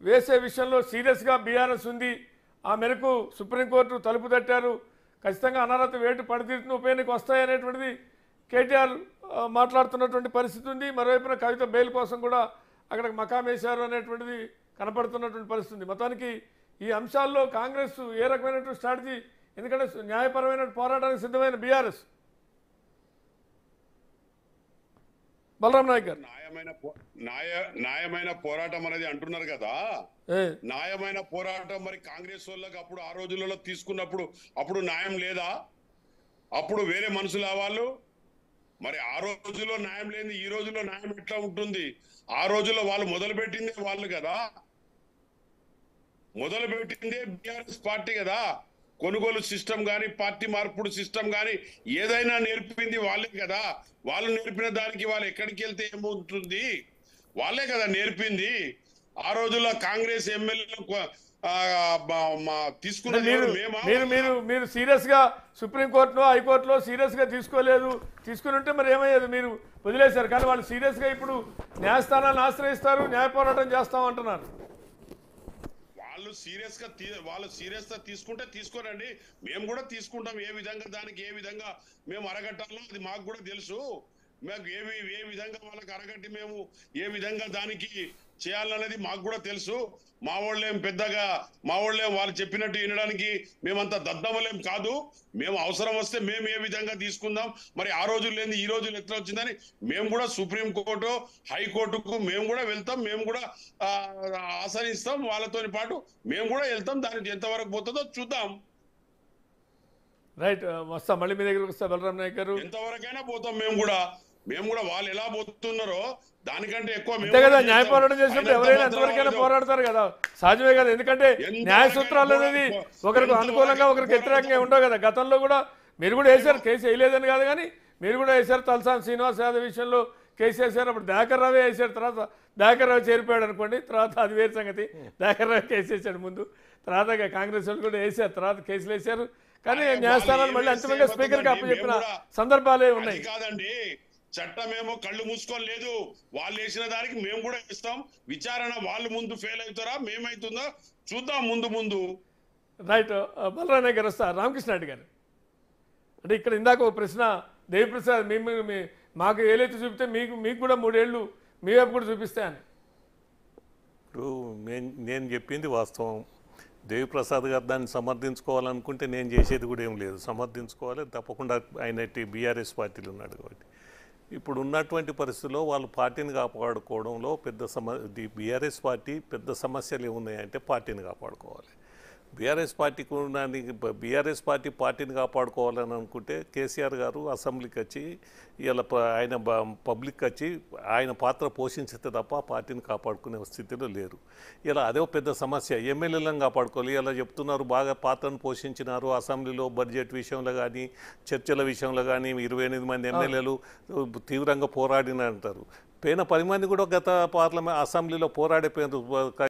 వేసే విషయంలో సీరియస్గా బీఆర్ఎస్ ఉంది. ఆ మేరకు సుప్రీంకోర్టు తలుపు తట్టారు. ఖచ్చితంగా అనర్హత వేటు పడితీరుతున్న ఉప ఎన్నిక వస్తాయనేటువంటిది కేటీఆర్ మాట్లాడుతున్నటువంటి పరిస్థితి ఉంది. మరోవైపున కవిత బెయిల్ కోసం కూడా అక్కడికి మకాం వేశారు అనేటువంటిది కనపడుతున్నటువంటి పరిస్థితి ఉంది. మొత్తానికి ఈ అంశాల్లో కాంగ్రెస్ ఏ రకమైనటువంటి స్ట్రాటజీ, ఎందుకంటే న్యాయపరమైన పోరాటానికి సిద్ధమైన బీఆర్ఎస్. బలరాం నాయక్ గారు న్యాయమైన పోరాటం అనేది అంటున్నారు కదా, న్యాయమైన పోరాటం మరి కాంగ్రెస్ వాళ్ళకి అప్పుడు ఆ రోజులలో తీసుకున్నప్పుడు అప్పుడు న్యాయం లేదా? అప్పుడు వేరే మనుషులు వాళ్ళు మరి ఆ రోజుల్లో న్యాయం లేని ఈ రోజుల్లో న్యాయం ఎట్లా ఉంటుంది? ఆ రోజుల్లో వాళ్ళు మొదలుపెట్టిందే వాళ్ళు కదా, మొదలుపెట్టిందే బీఆర్ఎస్ పార్టీ కదా. కొనుగోలు సిస్టమ్ కానీ పార్టీ మార్పుడు సిస్టమ్ కానీ ఏదైనా నేర్పింది వాళ్ళే కదా. వాళ్ళు నేర్పిన దానికి వాళ్ళు ఎక్కడికి వెళ్తే ఏమవుతుంది? వాళ్ళే కదా నేర్పింది. ఆ రోజుల్లో కాంగ్రెస్ ఎమ్మెల్యేలు తీసుకున్నది మీరు సీరియస్ గా సుప్రీంకోర్టులో హైకోర్టులో సీరియస్ గా తీసుకోలేదు. తీసుకుని ఉంటే మరి ఏమయ్యేది? మీరు వదిలేశారు. కానీ వాళ్ళు సీరియస్ గా ఇప్పుడు న్యాయస్థానాలను ఆశ్రయిస్తారు, న్యాయ పోరాటం చేస్తామంటున్నారు. వాళ్ళు సీరియస్ గా తీసుకుంటే తీసుకోరండి, మేము కూడా తీసుకుంటాం. ఏ విధంగా దానికి ఏ విధంగా మేము అరగట్టాలో అది మాకు కూడా తెలుసు. మాకు ఏ విధంగా వాళ్ళకి అరగట్టి మేము ఏ విధంగా దానికి చేయాలనేది మాకు కూడా తెలుసు. మా వాళ్ళేం వాళ్ళు చెప్పినట్టు వినడానికి మేమంతా దద్దమలేం కాదు. మేము అవసరం వస్తే మేము ఏ విధంగా తీసుకుందాం. మరి ఆ రోజులు లేని ఈ రోజులు ఎట్లా వచ్చిందని మేము కూడా సుప్రీంకోర్టు హైకోర్టుకు మేము కూడా వెళ్తాం, మేము కూడా ఆశ్రయిస్తాం. వాళ్ళతో పాటు మేము కూడా వెళ్తాం. దానికి ఎంతవరకు పోతుందో చూద్దాం. రైట్, వస్తా మళ్ళీ మీ దగ్గరకు వస్తా. బలరాం నాయక్ గారు, ఎంతవరకైనా పోతాం. మేము కూడా వాళ్ళు ఎలా పోతున్నారో దానికంటే ఎక్కువ అంతే కదా. న్యాయ పోరాటం చేసినప్పుడు ఎవరైనా ఎంతవరకైనా పోరాడతారు కదా, సహజమే కదా. ఎందుకంటే న్యాయ సూత్రాలు అనేది ఒకరికి అనుకూలంగా ఒకరికి వ్యతిరేకంగా ఉండవు కదా. గతంలో కూడా మీరు కూడా వేశారు, కేసు వేయలేదని కాదు కానీ మీరు కూడా వేశారు. తలసాని శ్రీనివాస్ యాదవ్ విషయంలో కేసు వేశారు. అప్పుడు దయాకర్ రావే వేశారు. తర్వాత దయాకర్ రావు చేరిపోయాడు అనుకోండి, తర్వాత అది వేరే సంగతి. దయాకర్ రావు కేసు వేసాడు ముందు, తర్వాత కాంగ్రెస్ వాళ్ళు కూడా వేశారు, తర్వాత కేసులు వేశారు. కానీ న్యాయస్థానాలు మళ్ళీ అంతిమంగా స్పీకర్కి అప్పచెప్పిన సందర్భాలే ఉన్నాయి. కాదండి, చట్టమేమో కళ్ళు మూసుకొని లేదు. వాళ్ళు వేసిన దానికి మేము కూడా ఇస్తాం. విచారణ వాళ్ళు ముందు ఫెయిల్ అవుతారా మేమైతుందో చూద్దాం ముందు. రైట్, బలరాం నాయక్ గారు వస్తా. రామకృష్ణ రెడ్డి గారు, అంటే ఇక్కడ ఇందాక ఒక ప్రశ్న దేవిప్రసాద్, మాకు ఏలైతే చూపితే మీకు కూడా 3 ఏళ్ళు మీ వైపు కూడా చూపిస్తాయని. ఇప్పుడు నేను చెప్పింది వాస్తవం. దేవిప్రసాద్ గారు దాన్ని సమర్థించుకోవాలనుకుంటే నేను చేసేది కూడా ఏం లేదు. సమర్థించుకోవాలి తప్పకుండా. ఆయన బీఆర్ఎస్ పార్టీలు ఉన్నాడు కాబట్టి ఇప్పుడు ఉన్నటువంటి పరిస్థితుల్లో వాళ్ళు పార్టీని కాపాడుకోవడంలో బీఆర్ఎస్ పార్టీ పెద్ద సమస్యలు ఏమున్నాయంటే పార్టీని కాపాడుకోవాలి. బీఆర్ఎస్ పార్టీని కాపాడుకోవాలని అనుకుంటే కేసీఆర్ గారు అసెంబ్లీకి వచ్చి ఇలా ఆయన పబ్లిక్ వచ్చి ఆయన పాత్ర పోషించితే తప్ప పార్టీని కాపాడుకునే స్థితిలో లేరు. ఇలా అదే పెద్ద సమస్య. ఎమ్మెల్యేలను కాపాడుకోవాలి. ఇలా చెప్తున్నారు బాగా పాత్రను పోషించినారు అసెంబ్లీలో. బడ్జెట్ విషయంలో కానీ చర్చల విషయంలో కానీ 28 మంది ఎమ్మెల్యేలు తీవ్రంగా పోరాడిన అంటారు. పోయిన 10 మంది కూడా గత అసెంబ్లీలో పోరాడిపోయినారు.